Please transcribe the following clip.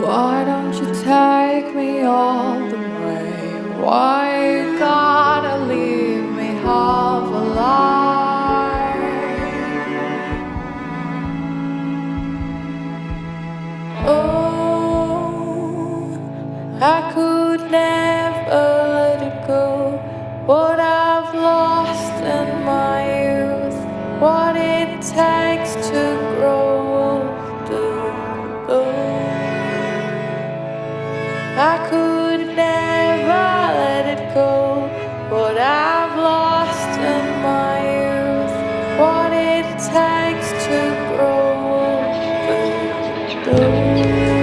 Why don't you take me all the way? Why you gotta leave me half alive? Oh, I could never let it go. What I've lost in my youth, what it takes to grow older. I could never let it go. What I've lost in my youth, what it takes to grow older.